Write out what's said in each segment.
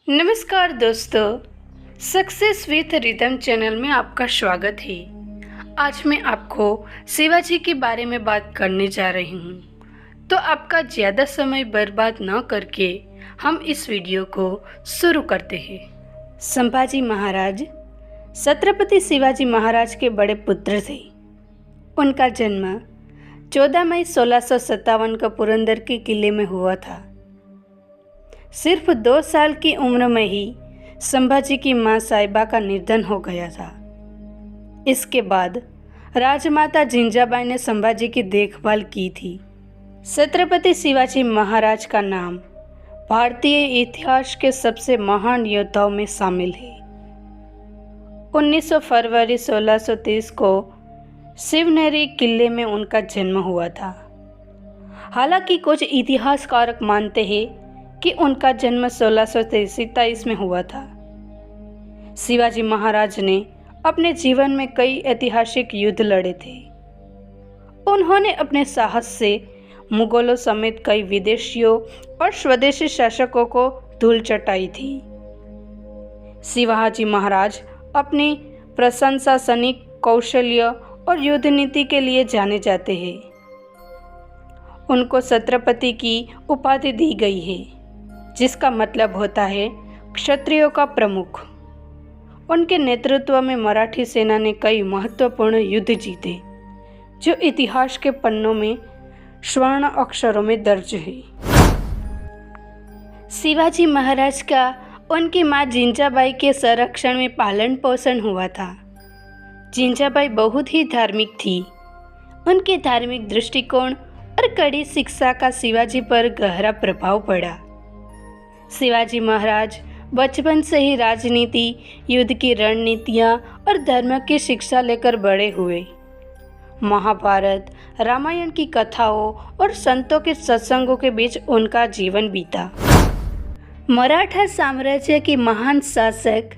नमस्कार दोस्तों, success with rhythm channel में आपका स्वागत है। आज मैं आपको शिवाजी के बारे में बात करने जा रही हूँ, तो आपका ज़्यादा समय बर्बाद न करके हम इस वीडियो को शुरू करते हैं। संभाजी महाराज छत्रपति शिवाजी महाराज के बड़े पुत्र थे। उनका जन्म 14 मई 1657 को पुरंदर के किले में हुआ था। सिर्फ 2 साल की उम्र में ही संभाजी की मां साहिबा का निधन हो गया था। इसके बाद राजमाता जिंजाबाई ने संभाजी की देखभाल की थी। छत्रपति शिवाजी महाराज का नाम भारतीय इतिहास के सबसे महान योद्धाओं में शामिल है। 19 फरवरी 1630 को शिवनेरी किले में उनका जन्म हुआ था। हालांकि कुछ इतिहासकार मानते हैं कि उनका जन्म 1627 में हुआ था। शिवाजी महाराज ने अपने जीवन में कई ऐतिहासिक युद्ध लड़े थे। उन्होंने अपने साहस से मुगलों समेत कई विदेशियों और स्वदेशी शासकों को धूल चटाई थी। शिवाजी महाराज अपनी प्रशंसनीय कौशल्य और युद्ध नीति के लिए जाने जाते हैं। उनको छत्रपति की उपाधि दी गई है, जिसका मतलब होता है क्षत्रियों का प्रमुख। उनके नेतृत्व में मराठी सेना ने कई महत्वपूर्ण युद्ध जीते, जो इतिहास के पन्नों में स्वर्ण अक्षरों में दर्ज है। शिवाजी महाराज का उनकी मां जिंजाबाई के संरक्षण में पालन पोषण हुआ था। जिंजाबाई बहुत ही धार्मिक थी। उनके धार्मिक दृष्टिकोण और कड़ी शिक्षा का शिवाजी पर गहरा प्रभाव पड़ा। शिवाजी महाराज बचपन से ही राजनीति, युद्ध की रणनीतियाँ और धर्म की शिक्षा लेकर बड़े हुए। महाभारत, रामायण की कथाओं और संतों के सत्संगों के बीच उनका जीवन बीता। मराठा साम्राज्य की महान शासक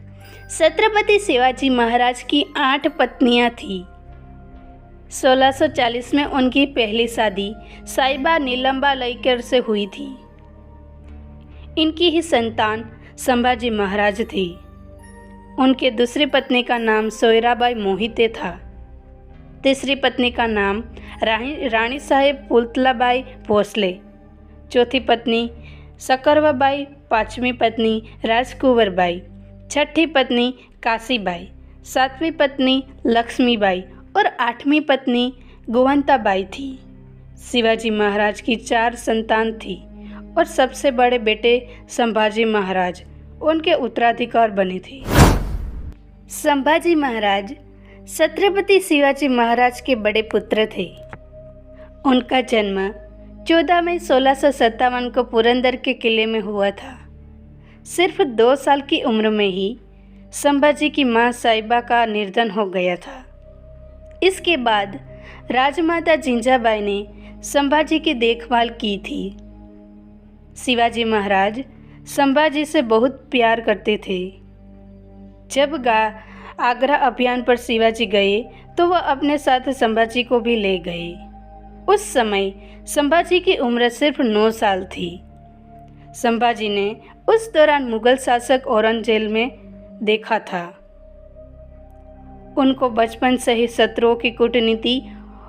छत्रपति शिवाजी महाराज की 8 पत्नियां थीं। 1640 में उनकी पहली शादी साहिबा नीलम्बा लईकर से हुई थी। इनकी ही संतान संभाजी महाराज थी। उनके दूसरी पत्नी का नाम सोयराबाई मोहिते था। तीसरी पत्नी का नाम रानी साहेब पुतलाबाई भोसले, चौथी पत्नी सकरवाबाई, पांचवी पत्नी राजकुंवरबाई, छठी पत्नी काशीबाई, सातवीं पत्नी लक्ष्मीबाई और 8वीं पत्नी गोवंताबाई थी। शिवाजी महाराज की 4 संतान थी और सबसे बड़े बेटे संभाजी महाराज उनके उत्तराधिकार बने थे। संभाजी महाराज छत्रपति शिवाजी महाराज के बड़े पुत्र थे। उनका जन्म 14 मई 1657 को पुरंदर के किले में हुआ था। सिर्फ 2 साल की उम्र में ही संभाजी की मां साहिबा का निधन हो गया था। इसके बाद राजमाता जिंजाबाई ने संभाजी की देखभाल की थी। शिवाजी महाराज संभाजी से बहुत प्यार करते थे। जब आगरा अभियान पर शिवाजी गए तो वह अपने साथ संभाजी को भी ले गए। उस समय संभाजी की उम्र सिर्फ 9 साल थी। संभाजी ने उस दौरान मुगल शासक औरंगजेब में देखा था। उनको बचपन से ही शत्रुओं की कूटनीति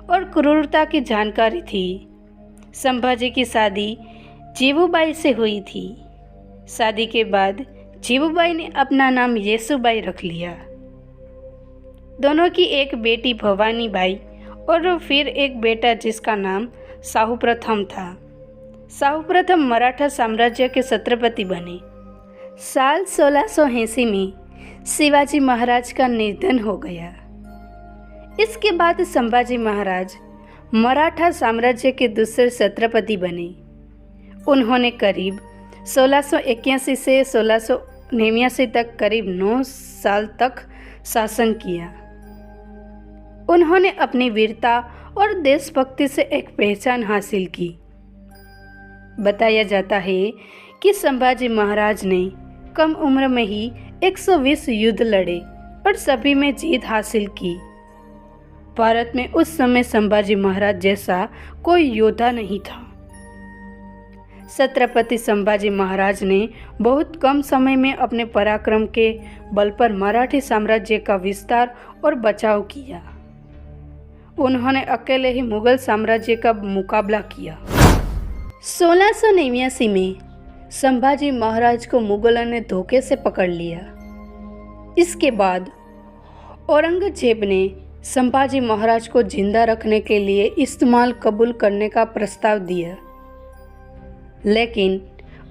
और क्रूरता की जानकारी थी। संभाजी की शादी जीवुबाई से हुई थी। शादी के बाद जीवुबाई ने अपना नाम येसुबाई रख लिया। दोनों की एक बेटी भवानी बाई और फिर एक बेटा जिसका नाम शाहू प्रथम था। शाहू प्रथम मराठा साम्राज्य के छत्रपति बने। साल 1680 में शिवाजी महाराज का निधन हो गया। इसके बाद संभाजी महाराज मराठा साम्राज्य के दूसरे छत्रपति बने। उन्होंने करीब 1681 से 1689 तक करीब 9 साल तक शासन किया। उन्होंने अपनी वीरता और देशभक्ति से एक पहचान हासिल की। बताया जाता है कि संभाजी महाराज ने कम उम्र में ही 120 युद्ध लड़े और सभी में जीत हासिल की। भारत में उस समय संभाजी महाराज जैसा कोई योद्धा नहीं था। छत्रपति संभाजी महाराज ने बहुत कम समय में अपने पराक्रम के बल पर मराठी साम्राज्य का विस्तार और बचाव किया। उन्होंने अकेले ही मुगल साम्राज्य का मुकाबला किया। 1689 में संभाजी महाराज को मुगलों ने धोखे से पकड़ लिया। इसके बाद औरंगजेब ने संभाजी महाराज को जिंदा रखने के लिए इस्तेमाल कबूल करने का प्रस्ताव दिया, लेकिन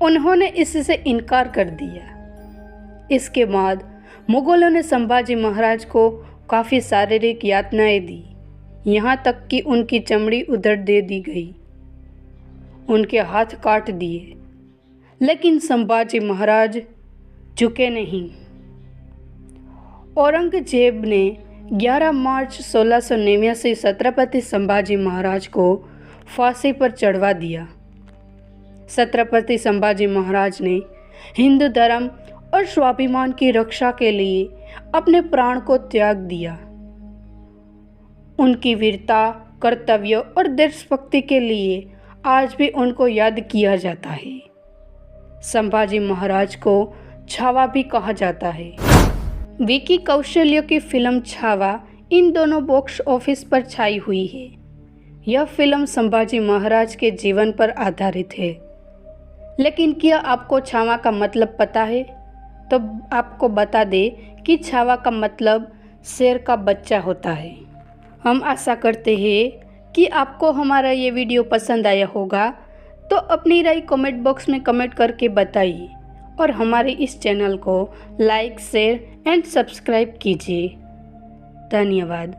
उन्होंने इससे इनकार कर दिया। इसके बाद मुगलों ने संभाजी महाराज को काफ़ी शारीरिक यातनाएं दी, यहाँ तक कि उनकी चमड़ी उधड़ दे दी गई, उनके हाथ काट दिए, लेकिन संभाजी महाराज झुके नहीं। औरंगजेब ने 11 मार्च 1689 से छत्रपति संभाजी महाराज को फांसी पर चढ़वा दिया। छत्रपति संभाजी महाराज ने हिंदू धर्म और स्वाभिमान की रक्षा के लिए अपने प्राण को त्याग दिया। उनकी वीरता, कर्तव्य और देशभक्ति के लिए आज भी उनको याद किया जाता है। संभाजी महाराज को छावा भी कहा जाता है। विकी कौशल्य की फिल्म छावा इन दोनों बॉक्स ऑफिस पर छाई हुई है। यह फिल्म संभाजी महाराज के जीवन पर आधारित है। लेकिन क्या आपको छावा का मतलब पता है? तो आपको बता दे कि छावा का मतलब शेर का बच्चा होता है। हम आशा करते हैं कि आपको हमारा ये वीडियो पसंद आया होगा, तो अपनी राय कमेंट बॉक्स में कमेंट करके बताइए और हमारे इस चैनल को लाइक, शेयर एंड सब्सक्राइब कीजिए। धन्यवाद।